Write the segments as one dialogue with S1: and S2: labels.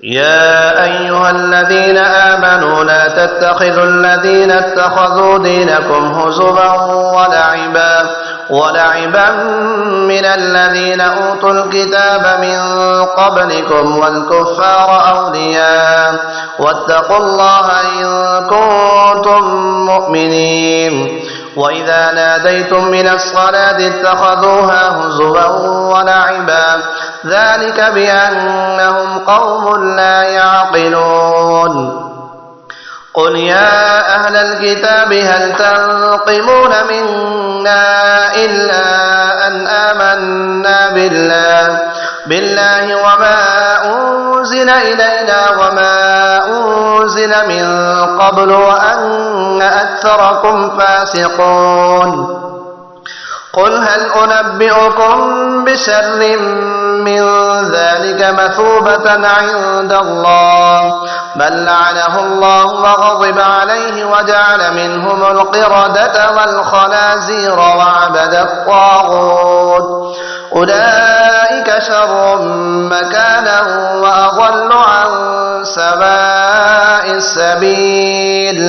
S1: يا أيها الذين آمنوا لا تتخذوا الذين اتخذوا دينكم هزوا ولعبا من الذين أوتوا الكتاب من قبلكم والكفار أولياء واتقوا الله إن كنتم مؤمنين. وإذا ناديتم من الصلاة اتخذوها هزوا ولعبا ذلك بأنهم قوم لا يعقلون. قل يا أهل الكتاب هل تنقمون منا إلا أن آمنا بالله وما أنزل إلينا وما أنزل من قبل وأن أكثركم فاسقون. قل هل أنبئكم بشر من ذلك مثوبة عند الله بل لعنه الله وغضب عليه وجعل منهم القردة والخنازير وعبد الطاغوت أولئك شر مكانا وأضل عن سواء السبيل.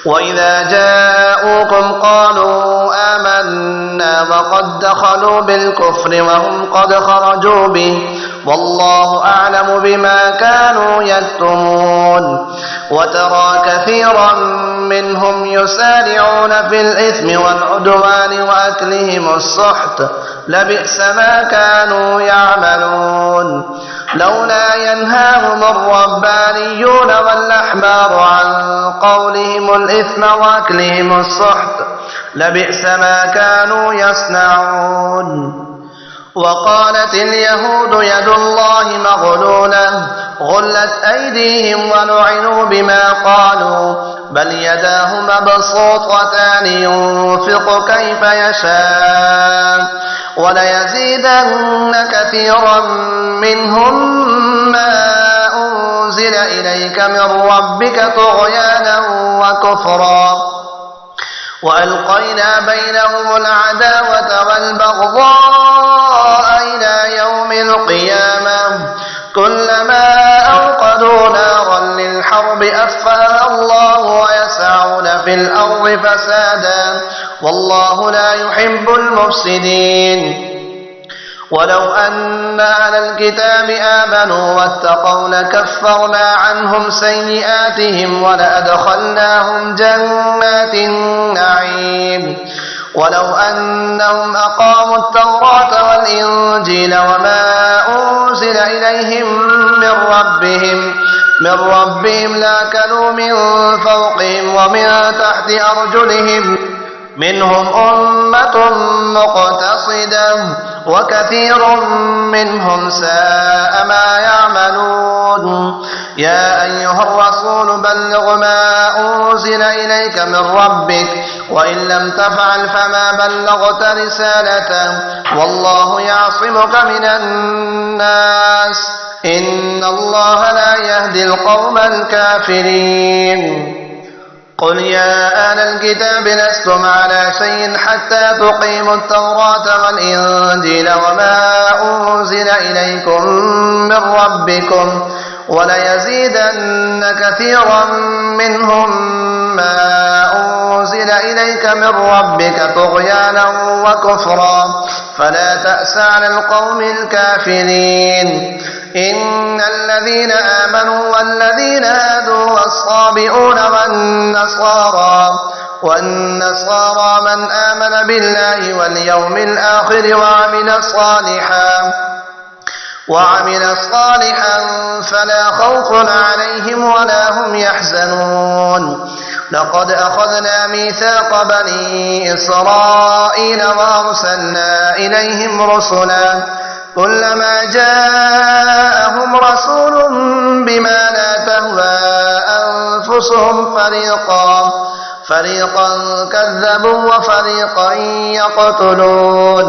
S1: وإذا جاءوكم قالوا آمنا وقد دخلوا بالكفر وهم قد خرجوا به والله أعلم بما كانوا يكتمون. وترى كثيرا منهم يسارعون في الإثم والعدوان وأكلهم السحت لبئس ما كانوا يعملون. لولا ينهاهم الربانيون والأحبار عن قولهم الإثم وأكلهم السحت لبئس ما كانوا يصنعون. وقالت اليهود يد الله مغلولة غلت أيديهم ولعنوا بما قالوا بل يداه مبسوطتان ينفق كيف يشاء وليزيدن كثيرا منهم ما أنزل إليك من ربك طغيانا وكفرا وألقينا بينهم العداوة والبغضاء إلى يوم القيامة كلما أوقدوا نارا للحرب أطفأها الله ويسعون في الأرض فسادا والله لا يحب المفسدين. ولو أن أهل الكتاب آمنوا واتقوا لكفرنا عنهم سيئاتهم ولأدخلناهم جنات النعيم. ولو أنهم أقاموا التوراة والإنجيل وما أنزل إليهم من ربهم لأكلوا من فوقهم ومن تحت أرجلهم منهم أمة مقتصدة وكثير منهم ساء ما يعملون. يا أيها الرسول بلغ ما أنزل إليك من ربك وإن لم تفعل فما بلغت رسالته والله يعصمك من الناس إن الله لا يهدي القوم الكافرين. قل يا أهل الكتاب لستم على شيء حتى تقيموا التوراة والإنجيل وما أنزل إليكم من ربكم وليزيدن كثيرا منهم ما أنزل إليك من ربك طغيانا وكفرا فلا تأس على القوم الكافرين. إن الذين آمنوا والذين هادوا والصابئون والنصارى من آمن بالله واليوم الآخر وعمل صالحا فلا خوف عليهم ولا هم يحزنون. لقد أخذنا ميثاق بني إسرائيل وأرسلنا إليهم رسلا كلما جاءهم رسول بما لا تهوى أنفسهم فريقا كذبوا وفريقا يقتلون.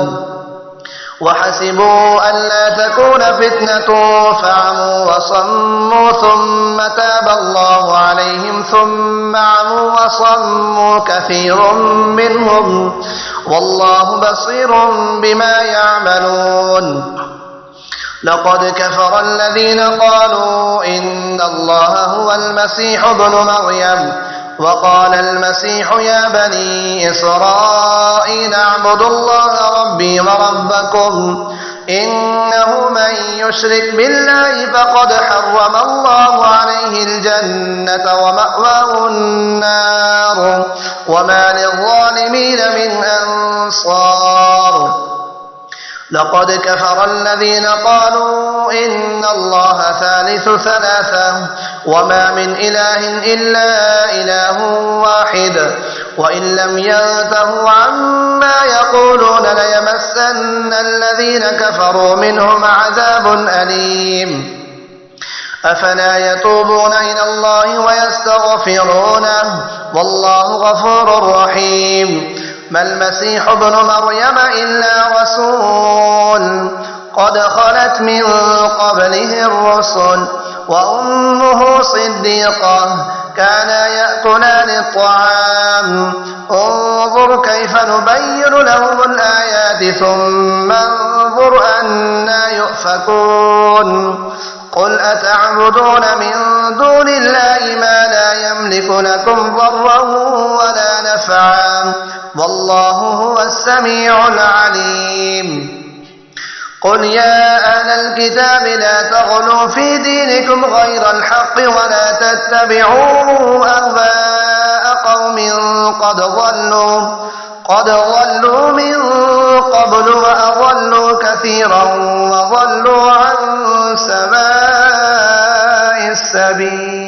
S1: وحسبوا ألا تكون فتنة فعموا وصموا ثم تاب الله عليهم ثم عموا وصموا كثير منهم والله بصير بما يعملون. لقد كفر الذين قالوا إن الله هو المسيح ابن مريم وقال المسيح يا بني إسرائيل اعبدوا الله ربي وربكم إنه من يشرك بالله فقد حرم الله عليه الجنة ومأواه النار وما للظالمين من أنصار لقد كفر الذين قالوا إن الله ثالث ثلاثة وما من إله إلا إله واحد وإن لم ينتهوا عما يقولون ليمسن الذين كفروا منهم عذاب أليم أفلا يتوبون إلى الله ويستغفرونه والله غفور رحيم ما المسيح ابن مريم إلا رسول قد خلت من قبله الرسل وأمه صديقة كانا يأكلان الطعام انظر كيف نبين لهم الآيات ثم انظر أنا يؤفكون قل أتعبدون من دون الله ما لا يملك لكم ضرا ولا نفعا والله هو السميع العليم قل يا أهل الكتاب لا تغلوا في دينكم غير الحق ولا تتبعوا أهواء قوم قد ضلوا من قبل وأضلوا كثيرا وضلوا عن سواء السبيل